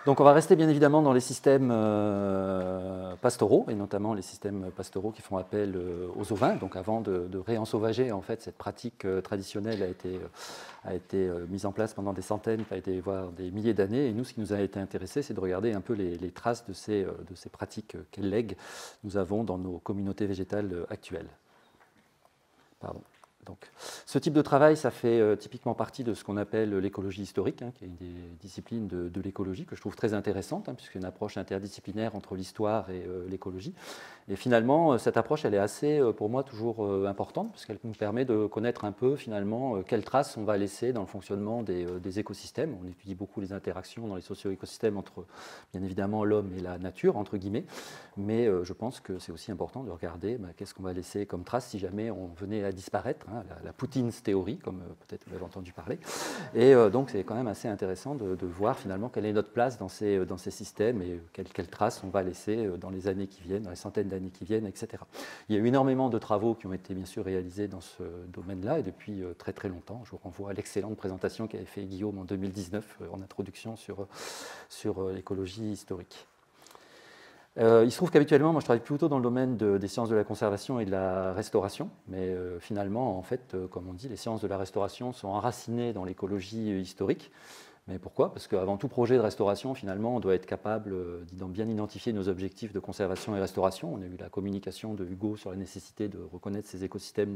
Donc on va rester bien évidemment dans les systèmes pastoraux, et notamment les systèmes pastoraux qui font appel aux ovins. Donc avant de réensauvager, en fait, cette pratique traditionnelle a été mise en place pendant des centaines, voire des milliers d'années. Et nous, ce qui nous a été intéressé, c'est de regarder un peu les traces de ces pratiques, quels legs nous avons dans nos communautés végétales actuelles. Pardon. Donc, ce type de travail, ça fait typiquement partie de ce qu'on appelle l'écologie historique, qui est une des disciplines de l'écologie que je trouve très intéressante, puisqu'il y a une approche interdisciplinaire entre l'histoire et l'écologie. Et finalement, cette approche, elle est assez, pour moi, toujours importante, parce qu'elle nous permet de connaître un peu, finalement, quelles traces on va laisser dans le fonctionnement des écosystèmes. On étudie beaucoup les interactions dans les socio-écosystèmes entre, bien évidemment, l'homme et la nature, entre guillemets. Mais je pense que c'est aussi important de regarder qu'est-ce qu'on va laisser comme trace si jamais on venait à disparaître, la Poutine's théorie, comme peut-être vous avez entendu parler. Et donc c'est quand même assez intéressant de voir finalement quelle est notre place dans ces systèmes et quelles traces on va laisser dans les années qui viennent, dans les centaines d'années qui viennent, etc. Il y a eu énormément de travaux qui ont été bien sûr réalisés dans ce domaine-là et depuis très très longtemps. Je vous renvoie à l'excellente présentation qu'avait fait Guillaume en 2019 en introduction sur l'écologie historique. Il se trouve qu'habituellement, moi je travaille plutôt dans le domaine des sciences de la conservation et de la restauration, mais finalement, en fait, comme on dit, les sciences de la restauration sont enracinées dans l'écologie historique. Mais pourquoi? Parce qu'avant tout projet de restauration, finalement, on doit être capable de bien identifier nos objectifs de conservation et restauration. On a eu la communication de Hugo sur la nécessité de reconnaître ces écosystèmes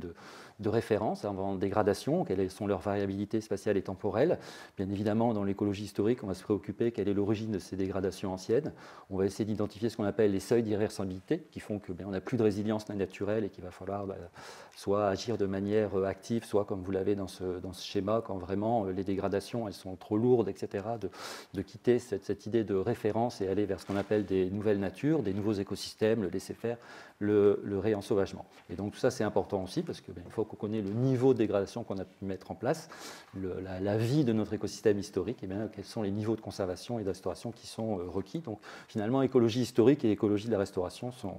de référence avant dégradation, quelles sont leurs variabilités spatiales et temporelles. Bien évidemment, dans l'écologie historique, on va se préoccuper quelle est l'origine de ces dégradations anciennes. On va essayer d'identifier ce qu'on appelle les seuils d'irréversibilité, qui font qu'on n'a plus de résilience naturelle et qu'il va falloir soit agir de manière active, soit comme vous l'avez dans ce schéma, quand vraiment les dégradations elles sont trop lourdes, etc., de quitter cette idée de référence et aller vers ce qu'on appelle des nouvelles natures, des nouveaux écosystèmes, le laisser faire, le réensauvagement. Et donc tout ça c'est important aussi parce qu'il faut qu'on connaisse le niveau de dégradation qu'on a pu mettre en place, la vie de notre écosystème historique, et bien, quels sont les niveaux de conservation et de restauration qui sont requis. Donc finalement écologie historique et écologie de la restauration sont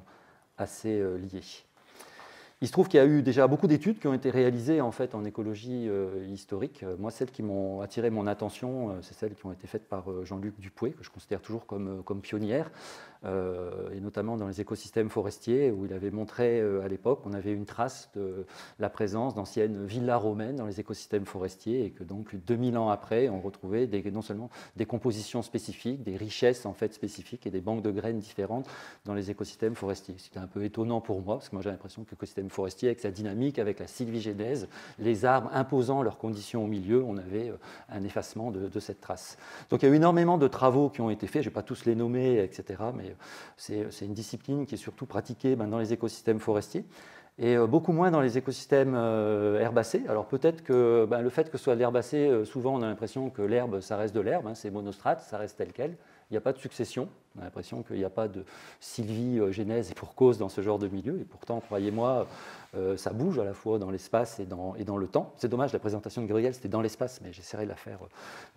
assez liés. Il se trouve qu'il y a eu déjà beaucoup d'études qui ont été réalisées en fait en écologie historique. Moi, celles qui m'ont attiré mon attention, c'est celles qui ont été faites par Jean-Luc Dupoué, que je considère toujours comme pionnière, et notamment dans les écosystèmes forestiers, où il avait montré à l'époque qu'on avait une trace de la présence d'anciennes villas romaines dans les écosystèmes forestiers, et que donc plus de 2000 ans après, on retrouvait non seulement des compositions spécifiques, des richesses en fait spécifiques et des banques de graines différentes dans les écosystèmes forestiers. C'était un peu étonnant pour moi, parce que moi j'ai l'impression que l'écosystème forestier, avec sa dynamique, avec la sylvigénèse, les arbres imposant leurs conditions au milieu, on avait un effacement de cette trace. Donc il y a eu énormément de travaux qui ont été faits, je ne vais pas tous les nommer, etc., mais c'est une discipline qui est surtout pratiquée dans les écosystèmes forestiers et beaucoup moins dans les écosystèmes herbacés. Alors peut-être que le fait que ce soit de l'herbacé, souvent on a l'impression que l'herbe, ça reste de l'herbe, c'est monostrate, ça reste tel quel. Il n'y a pas de succession, on a l'impression qu'il n'y a pas de sylvigénèse et pour cause dans ce genre de milieu. Et pourtant, croyez-moi, ça bouge à la fois dans l'espace et dans le temps. C'est dommage, la présentation de Gabriel, c'était dans l'espace, mais j'essaierai de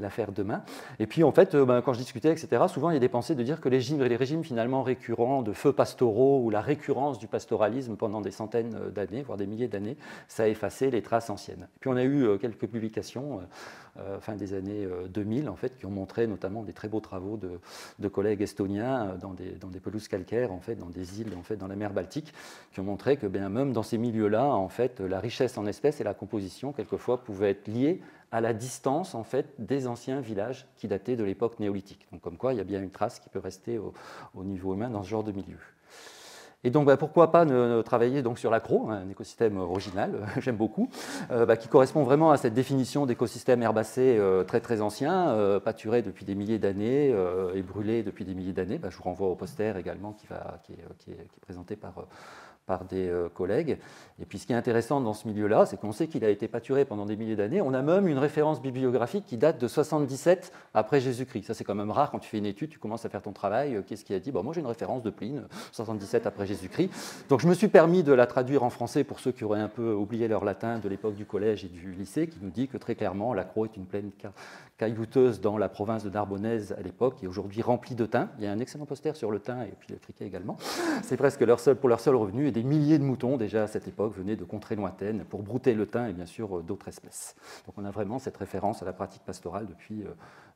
la faire demain. Et puis, en fait, quand je discutais, etc., souvent, il y a des pensées de dire que les régimes finalement récurrents de feux pastoraux ou la récurrence du pastoralisme pendant des centaines d'années, voire des milliers d'années, ça a effacé les traces anciennes. Et puis, on a eu quelques publications fin des années 2000, en fait, qui ont montré notamment des très beaux travaux de collègues estoniens dans des pelouses calcaires, en fait, dans des îles, en fait, dans la mer Baltique, qui ont montré que même dans ces milieux-là, en fait, la richesse en espèces et la composition, quelquefois, pouvaient être liées à la distance, en fait, des anciens villages qui dataient de l'époque néolithique. Donc, comme quoi, il y a bien une trace qui peut rester au niveau humain dans ce genre de milieu. Et donc, pourquoi pas travailler donc, sur l'accro, un écosystème original, j'aime beaucoup, qui correspond vraiment à cette définition d'écosystème herbacé très très ancien, pâturé depuis des milliers d'années et brûlé depuis des milliers d'années. Je vous renvoie au poster également qui est présenté par des collègues. Et puis ce qui est intéressant dans ce milieu-là, c'est qu'on sait qu'il a été pâturé pendant des milliers d'années. On a même une référence bibliographique qui date de 77 après Jésus-Christ. Ça, c'est quand même rare quand tu fais une étude, tu commences à faire ton travail. Qu'est-ce qu'il a dit? Moi, j'ai une référence de Pline, 77 après Jésus-Christ. Donc, je me suis permis de la traduire en français pour ceux qui auraient un peu oublié leur latin de l'époque du collège et du lycée, qui nous dit que très clairement, l'Accro est une plaine caillouteuse dans la province de Narbonnaise à l'époque, et aujourd'hui remplie de thym. Il y a un excellent poster sur le thym et puis le criquet également. C'est presque pour leur seul revenu, et des milliers de moutons déjà à cette époque venaient de contrées lointaines pour brouter le thym et bien sûr d'autres espèces. Donc on a vraiment cette référence à la pratique pastorale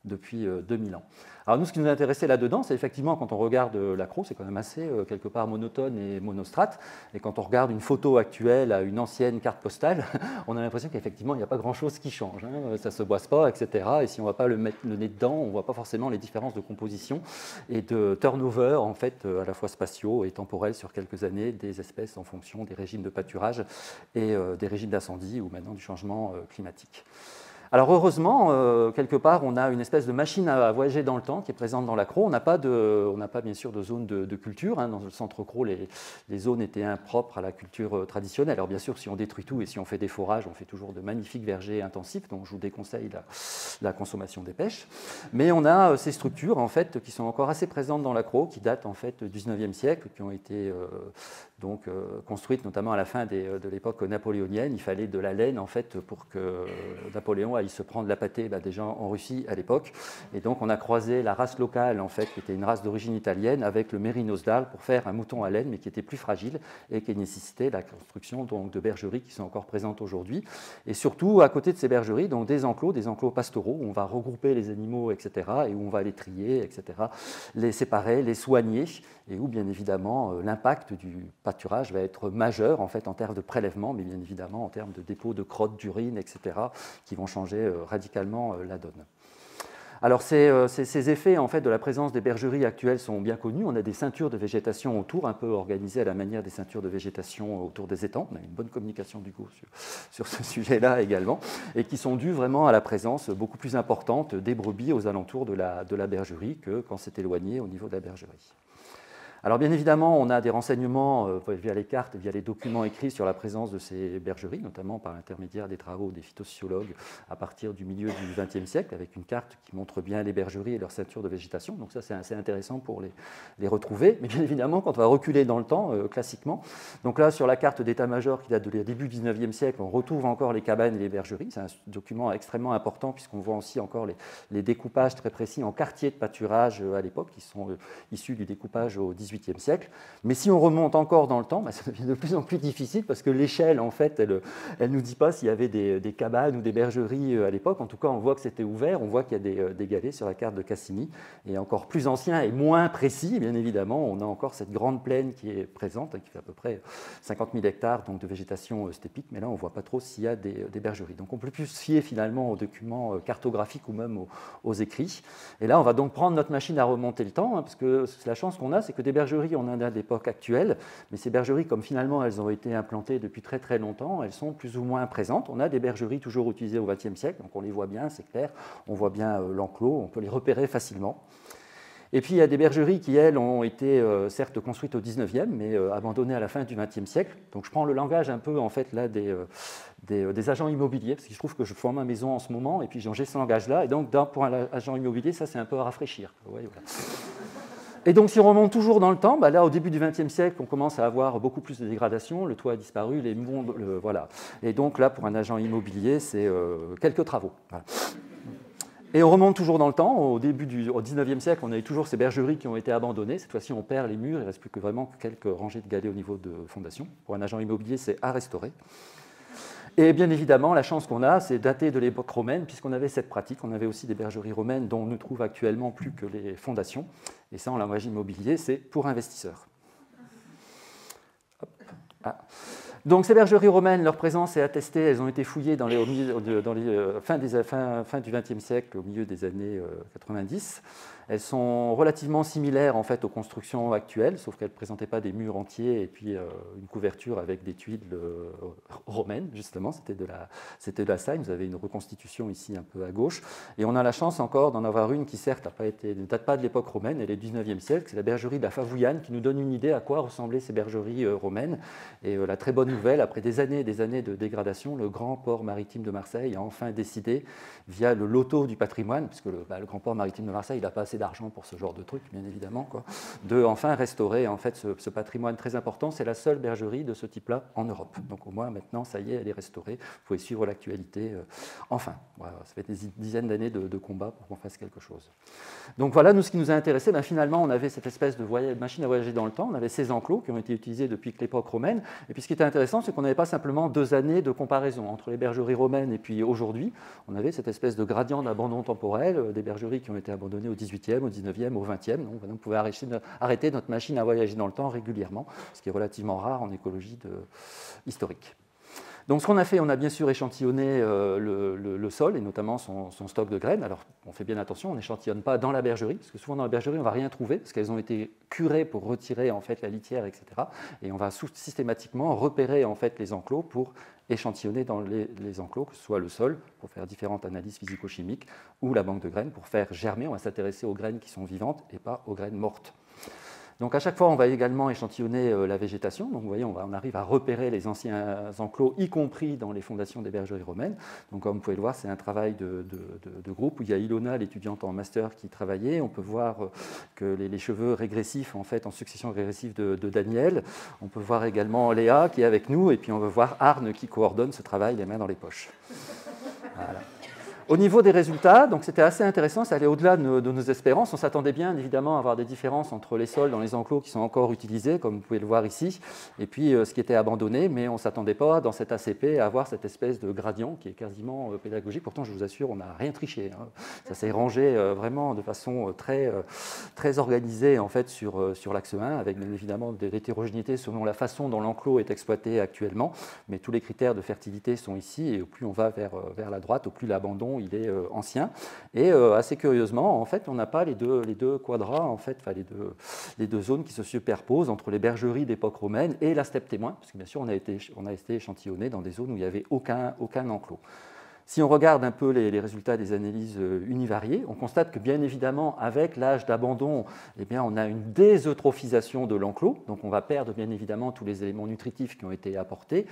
depuis 2000 ans. Alors nous, ce qui nous a intéressé là-dedans, c'est effectivement, quand on regarde l'accro, c'est quand même assez, quelque part, monotone et monostrate. Et quand on regarde une photo actuelle à une ancienne carte postale, on a l'impression qu'effectivement, il n'y a pas grand-chose qui change. Hein. Ça ne se boise pas, etc. Et si on ne va pas le mettre le nez dedans, on ne voit pas forcément les différences de composition et de turnover, en fait, à la fois spatiaux et temporels sur quelques années des espèces en fonction des régimes de pâturage et des régimes d'incendie ou maintenant du changement climatique. Alors heureusement, quelque part, on a une espèce de machine à voyager dans le temps qui est présente dans l'accro. On n'a pas bien sûr de zone de culture. Hein. Dans le centre accro, les zones étaient impropres à la culture traditionnelle. Alors bien sûr, si on détruit tout et si on fait des forages, on fait toujours de magnifiques vergers intensifs, donc je vous déconseille la consommation des pêches. Mais on a ces structures en fait, qui sont encore assez présentes dans l'accro, qui datent en fait du 19e siècle, qui ont été construites notamment à la fin de l'époque napoléonienne. Il fallait de la laine en fait, pour que Napoléon aille se prendre la pâtée déjà en Russie à l'époque. Et donc on a croisé la race locale, en fait, qui était une race d'origine italienne, avec le mérinosdal pour faire un mouton à laine, mais qui était plus fragile et qui nécessitait la construction donc, de bergeries qui sont encore présentes aujourd'hui. Et surtout, à côté de ces bergeries, donc, des enclos pastoraux, où on va regrouper les animaux, etc., et où on va les trier, etc., les séparer, les soigner, et où, bien évidemment, l'impact du pâturage va être majeur, en fait, en termes de prélèvement, mais bien évidemment en termes de dépôt de crottes, d'urine, etc., qui vont changer radicalement la donne. Alors ces effets en fait, de la présence des bergeries actuelles sont bien connus. On a des ceintures de végétation autour, un peu organisées à la manière des ceintures de végétation autour des étangs. On a une bonne communication du coup sur ce sujet-là également, et qui sont dues vraiment à la présence beaucoup plus importante des brebis aux alentours de la bergerie que quand c'est éloigné au niveau de la bergerie. Alors bien évidemment, on a des renseignements via les cartes, via les documents écrits sur la présence de ces bergeries, notamment par l'intermédiaire des travaux des phytosociologues à partir du milieu du XXe siècle, avec une carte qui montre bien les bergeries et leur ceinture de végétation. Donc ça, c'est assez intéressant pour les retrouver. Mais bien évidemment, quand on va reculer dans le temps, classiquement, donc là, sur la carte d'état-major qui date du début du XIXe siècle, on retrouve encore les cabanes et les bergeries. C'est un document extrêmement important puisqu'on voit aussi encore les découpages très précis en quartiers de pâturage à l'époque, qui sont issus du découpage au XVIIIe siècle. Mais si on remonte encore dans le temps, ça devient de plus en plus difficile parce que l'échelle, en fait, elle ne nous dit pas s'il y avait des cabanes ou des bergeries à l'époque. En tout cas, on voit que c'était ouvert, on voit qu'il y a des galets sur la carte de Cassini. Et encore plus ancien et moins précis, bien évidemment, on a encore cette grande plaine qui est présente, qui fait à peu près 50 000 hectares donc, de végétation stépique, mais là, on ne voit pas trop s'il y a des bergeries. Donc, on peut plus se fier finalement aux documents cartographiques ou même aux écrits. Et là, on va donc prendre notre machine à remonter le temps, parce que la chance qu'on a, c'est que des bergeries, on en a d'époque actuelle, mais ces bergeries, comme finalement elles ont été implantées depuis très très longtemps, elles sont plus ou moins présentes. On a des bergeries toujours utilisées au XXe siècle, donc on les voit bien, c'est clair, on voit bien l'enclos, on peut les repérer facilement. Et puis il y a des bergeries qui, elles, ont été certes construites au XIXe, mais abandonnées à la fin du XXe siècle. Donc je prends le langage un peu en fait là des agents immobiliers, parce que je trouve que je forme ma maison en ce moment, et puis j'ai ce langage-là, et donc pour un agent immobilier, ça c'est un peu à rafraîchir. Ouais, voilà. Et donc, si on remonte toujours dans le temps, là, au début du XXe siècle, on commence à avoir beaucoup plus de dégradation, le toit a disparu, les murs, voilà. Et donc là, pour un agent immobilier, c'est quelques travaux. Voilà. Et on remonte toujours dans le temps, au XIXe siècle, on avait toujours ces bergeries qui ont été abandonnées. Cette fois-ci, on perd les murs, il ne reste plus que vraiment quelques rangées de galets au niveau de fondation. Pour un agent immobilier, c'est à restaurer. Et bien évidemment, la chance qu'on a, c'est dater de l'époque romaine, puisqu'on avait cette pratique. On avait aussi des bergeries romaines dont on ne trouve actuellement plus que les fondations. Et ça, en langage immobilier, c'est pour investisseurs. Hop. Ah. Donc ces bergeries romaines, leur présence est attestée, elles ont été fouillées dans les fin du XXe siècle, au milieu des années 90. Elles sont relativement similaires en fait aux constructions actuelles, sauf qu'elles ne présentaient pas des murs entiers et puis une couverture avec des tuiles romaines, justement, c'était de la saille. Vous avez une reconstitution ici un peu à gauche. Et on a la chance encore d'en avoir une qui certes ne date pas de l'époque romaine, elle est du XIXe siècle, c'est la bergerie de la Favouillane qui nous donne une idée à quoi ressemblaient ces bergeries romaines. Et la très bonne nouvelle, après des années et des années de dégradation, le grand port maritime de Marseille a enfin décidé, via le loto du patrimoine, puisque le grand port maritime de Marseille n'a pas assez d'argent pour ce genre de truc, bien évidemment, quoi, de enfin restaurer en fait, ce patrimoine très important. C'est la seule bergerie de ce type-là en Europe. Donc au moins maintenant, ça y est, elle est restaurée. Vous pouvez suivre l'actualité. Enfin, voilà, ça fait des dizaines d'années de combat pour qu'on fasse quelque chose. Donc voilà, nous, ce qui nous a intéressé, finalement, on avait cette espèce de machine à voyager dans le temps. On avait ces enclos qui ont été utilisés depuis l'époque romaine. Et puis ce qui était intéressant, c'est qu'on n'avait pas simplement 2 années de comparaison entre les bergeries romaines et puis aujourd'hui. On avait cette espèce de gradient d'abandon temporel, des bergeries qui ont été abandonnées au XVIIIe, au XIXe, au XXe. Donc on pouvait arrêter notre machine à voyager dans le temps régulièrement, ce qui est relativement rare en écologie historique. Donc ce qu'on a fait, on a bien sûr échantillonné le sol et notamment son stock de graines. Alors on fait bien attention, on n'échantillonne pas dans la bergerie, parce que souvent dans la bergerie on ne va rien trouver, parce qu'elles ont été curées pour retirer en fait la litière, etc. Et on va systématiquement repérer en fait les enclos pour échantillonner dans les enclos, que ce soit le sol pour faire différentes analyses physico-chimiques ou la banque de graines pour faire germer. On va s'intéresser aux graines qui sont vivantes et pas aux graines mortes. Donc à chaque fois, on va également échantillonner la végétation. Donc vous voyez, on arrive à repérer les anciens enclos, y compris dans les fondations des bergeries romaines. Donc comme vous pouvez le voir, c'est un travail de groupe où il y a Ilona, l'étudiante en master, qui travaillait. On peut voir que les cheveux régressifs, en fait, en succession régressive de Daniel. On peut voir également Léa qui est avec nous. Et puis on veut voir Arne qui coordonne ce travail, les mains dans les poches. Voilà. Au niveau des résultats, donc c'était assez intéressant, ça allait au-delà de nos espérances. On s'attendait bien évidemment à avoir des différences entre les sols dans les enclos qui sont encore utilisés, comme vous pouvez le voir ici, et puis ce qui était abandonné, mais on ne s'attendait pas dans cet ACP à avoir cette espèce de gradient qui est quasiment pédagogique. Pourtant, je vous assure, on n'a rien triché, hein. Ça s'est rangé vraiment de façon très organisée en fait, sur l'axe 1, avec bien évidemment de l'hétérogénéité selon la façon dont l'enclos est exploité actuellement, mais tous les critères de fertilité sont ici, et au plus on va vers la droite, au plus l'abandon il est ancien. Et assez curieusement, en fait, on n'a pas les deux quadras, en fait, enfin, les deux zones qui se superposent entre les bergeries d'époque romaine et la steppe témoin, parce que bien sûr, on a été échantillonné dans des zones où il n'y avait aucun enclos. Si on regarde un peu les résultats des analyses univariées, on constate que bien évidemment, avec l'âge d'abandon, eh bien, on a une déseurophisation de l'enclos. Donc on va perdre bien évidemment tous les éléments nutritifs qui ont été apportés,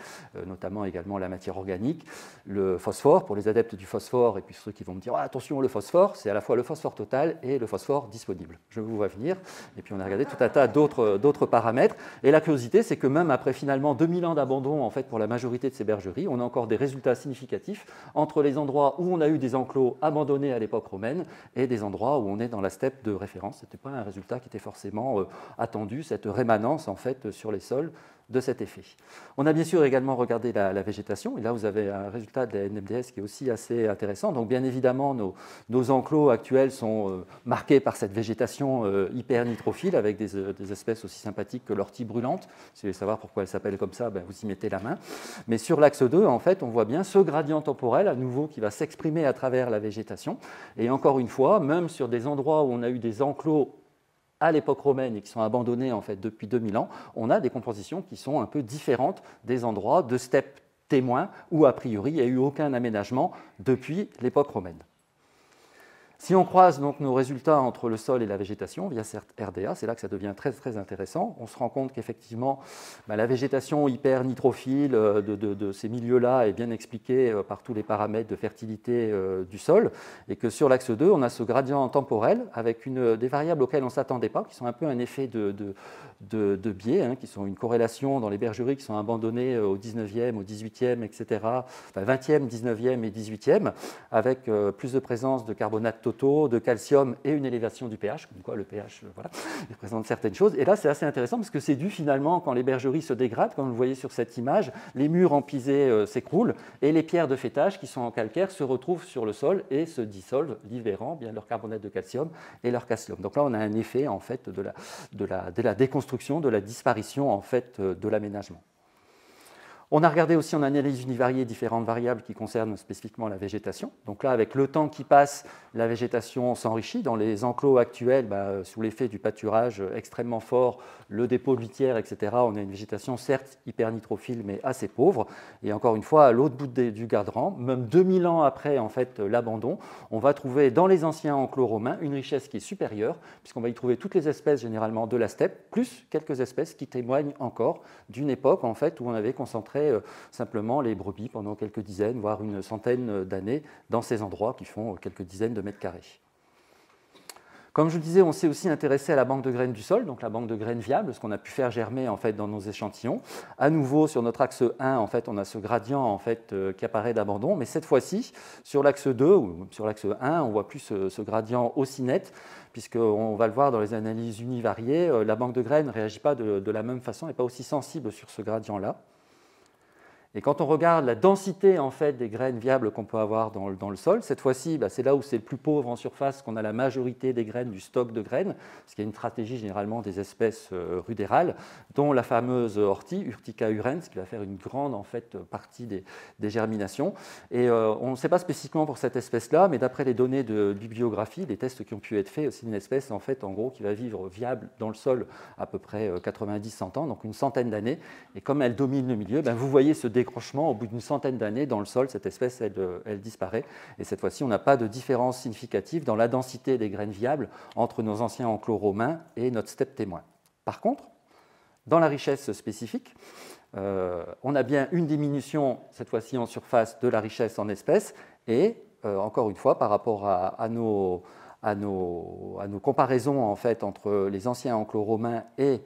notamment également la matière organique, le phosphore, pour les adeptes du phosphore, et puis ceux qui vont me dire ah, attention, le phosphore, c'est à la fois le phosphore total et le phosphore disponible. Je vous vois venir. Et puis on a regardé tout un tas d'autres paramètres. Et la curiosité, c'est que même après finalement 2000 ans d'abandon en fait, pour la majorité de ces bergeries, on a encore des résultats significatifs entre les endroits où on a eu des enclos abandonnés à l'époque romaine et des endroits où on est dans la steppe de référence. Ce n'était pas un résultat qui était forcément attendu, cette rémanence en fait, sur les sols de cet effet. On a bien sûr également regardé la végétation, et là vous avez un résultat de la NMDS qui est aussi assez intéressant. Donc bien évidemment, nos enclos actuels sont marqués par cette végétation hyper nitrophile, avec des espèces aussi sympathiques que l'ortie brûlante. Si vous voulez savoir pourquoi elle s'appelle comme ça, vous y mettez la main. Mais sur l'axe 2, en fait, on voit bien ce gradient temporel, à nouveau, qui va s'exprimer à travers la végétation. Et encore une fois, même sur des endroits où on a eu des enclos à l'époque romaine et qui sont abandonnés en fait, depuis 2000 ans, on a des compositions qui sont un peu différentes des endroits de steppe témoins où, a priori, il n'y a eu aucun aménagement depuis l'époque romaine. Si on croise donc nos résultats entre le sol et la végétation via RDA, c'est là que ça devient très, très intéressant. On se rend compte qu'effectivement, la végétation hyper nitrophile de ces milieux-là est bien expliquée par tous les paramètres de fertilité du sol, et que sur l'axe 2, on a ce gradient temporel avec des variables auxquelles on ne s'attendait pas, qui sont un peu un effet de biais, hein, qui sont une corrélation dans les bergeries qui sont abandonnées au 19e, au 18e, etc., enfin 20e, 19e et 18e, avec plus de présence de carbonate de calcium et une élévation du pH, comme quoi le pH voilà, il représente certaines choses. Et là, c'est assez intéressant parce que c'est dû finalement, quand les bergeries se dégradent, comme vous le voyez sur cette image, les murs en pisé s'écroulent et les pierres de fêtage qui sont en calcaire se retrouvent sur le sol et se dissolvent, libérant bien leur carbonate de calcium et leur calcium. Donc là, on a un effet en fait de la déconstruction, de la disparition en fait de l'aménagement. On a regardé aussi en analyse univariée différentes variables qui concernent spécifiquement la végétation. Donc là, avec le temps qui passe, la végétation s'enrichit. Dans les enclos actuels, sous l'effet du pâturage extrêmement fort, le dépôt de litière, etc., on a une végétation certes hyper nitrophile, mais assez pauvre. Et encore une fois, à l'autre bout du cadran, même 2000 ans après en fait, l'abandon, on va trouver dans les anciens enclos romains une richesse qui est supérieure, puisqu'on va y trouver toutes les espèces généralement de la steppe, plus quelques espèces qui témoignent encore d'une époque en fait, où on avait concentré simplement les brebis pendant quelques dizaines, voire une centaine d'années dans ces endroits qui font quelques dizaines de mètres carrés. Comme je vous le disais, on s'est aussi intéressé à la banque de graines du sol, donc la banque de graines viables, ce qu'on a pu faire germer en fait, dans nos échantillons. À nouveau, sur notre axe 1, en fait, on a ce gradient en fait, qui apparaît d'abandon, mais cette fois-ci, sur l'axe 2 ou sur l'axe 1, on ne voit plus ce gradient aussi net, puisqu'on va le voir dans les analyses univariées, la banque de graines ne réagit pas de la même façon, n'est pas aussi sensible sur ce gradient-là. Et quand on regarde la densité en fait, des graines viables qu'on peut avoir dans le sol, cette fois-ci, c'est là où c'est le plus pauvre en surface qu'on a la majorité des graines, du stock de graines, ce qui est une stratégie généralement des espèces rudérales, dont la fameuse ortie, Urtica urens, qui va faire une grande en fait, partie des germinations. Et on ne sait pas spécifiquement pour cette espèce-là, mais d'après les données de bibliographie, les tests qui ont pu être faits, c'est une espèce en fait, en gros, qui va vivre viable dans le sol à peu près 90-100 ans, donc une centaine d'années. Et comme elle domine le milieu, vous voyez ce décrochement, au bout d'une centaine d'années, dans le sol, cette espèce, elle disparaît. Et cette fois-ci, on n'a pas de différence significative dans la densité des graines viables entre nos anciens enclos romains et notre steppe témoin. Par contre, dans la richesse spécifique, on a bien une diminution, cette fois-ci en surface, de la richesse en espèces. Et, encore une fois, par rapport à nos comparaisons en fait, entre les anciens enclos romains et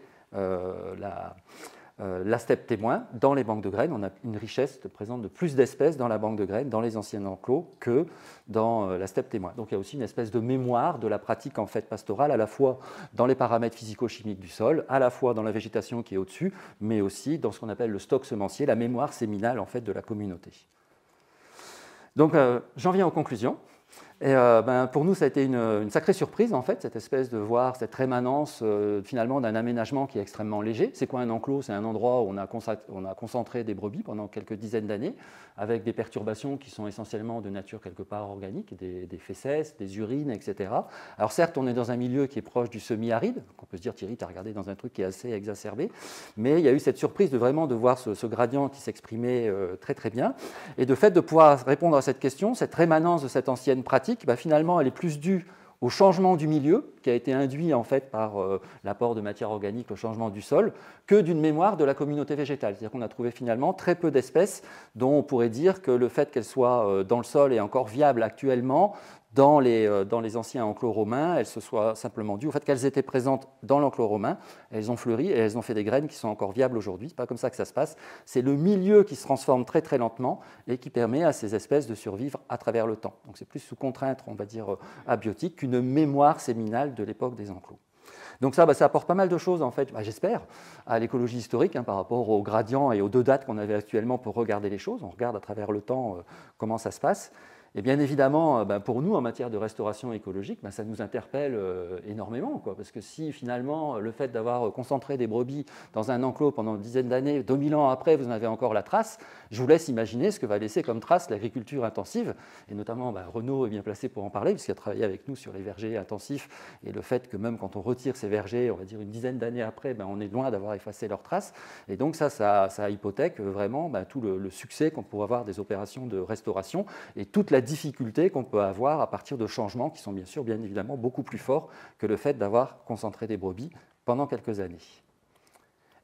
la steppe témoin, dans les banques de graines, on a une richesse présente de plus d'espèces dans la banque de graines, dans les anciens enclos, que dans la steppe témoin. Donc il y a aussi une espèce de mémoire de la pratique en fait, pastorale, à la fois dans les paramètres physico-chimiques du sol, à la fois dans la végétation qui est au-dessus, mais aussi dans ce qu'on appelle le stock semencier, la mémoire séminale en fait, de la communauté. Donc j'en viens aux conclusions. Et pour nous, ça a été une sacrée surprise, en fait, cette espèce de voir cette rémanence finalement d'un aménagement qui est extrêmement léger. C'est quoi un enclos? C'est un endroit où on a concentré des brebis pendant quelques dizaines d'années, avec des perturbations qui sont essentiellement de nature quelque part organique, des fesses, des urines, etc. Alors certes, on est dans un milieu qui est proche du semi-aride, on peut se dire, Thierry, tu as regardé dans un truc qui est assez exacerbé, mais il y a eu cette surprise de vraiment de voir ce gradient qui s'exprimait très très bien, et de fait de pouvoir répondre à cette question, cette rémanence de cette ancienne pratique, finalement, elle est plus due au changement du milieu, qui a été induit en fait par l'apport de matière organique, le changement du sol, que d'une mémoire de la communauté végétale. C'est-à-dire qu'on a trouvé finalement très peu d'espèces dont on pourrait dire que le fait qu'elles soient dans le sol et encore viables actuellement, dans les anciens enclos romains, elles se soient simplement dues au fait qu'elles étaient présentes dans l'enclos romain, elles ont fleuri et elles ont fait des graines qui sont encore viables aujourd'hui. Ce n'est pas comme ça que ça se passe. C'est le milieu qui se transforme très très lentement et qui permet à ces espèces de survivre à travers le temps. Donc c'est plus sous contrainte, on va dire, abiotique qu'une mémoire séminale de l'époque des enclos. Donc ça apporte pas mal de choses, en fait, j'espère, à l'écologie historique par rapport aux gradients et aux deux dates qu'on avait actuellement pour regarder les choses. On regarde à travers le temps comment ça se passe. Et bien évidemment, pour nous, en matière de restauration écologique, ça nous interpelle énormément, parce que si finalement le fait d'avoir concentré des brebis dans un enclos pendant une dizaine d'années, 2000 ans après, vous en avez encore la trace, je vous laisse imaginer ce que va laisser comme trace l'agriculture intensive, et notamment Renaud est bien placé pour en parler, puisqu'il a travaillé avec nous sur les vergers intensifs, et le fait que même quand on retire ces vergers, on va dire une dizaine d'années après, on est loin d'avoir effacé leurs traces, et donc ça hypothèque vraiment tout le succès qu'on pourrait avoir des opérations de restauration, et toute la difficultés qu'on peut avoir à partir de changements qui sont bien évidemment beaucoup plus forts que le fait d'avoir concentré des brebis pendant quelques années.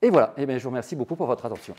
Et voilà, je vous remercie beaucoup pour votre attention.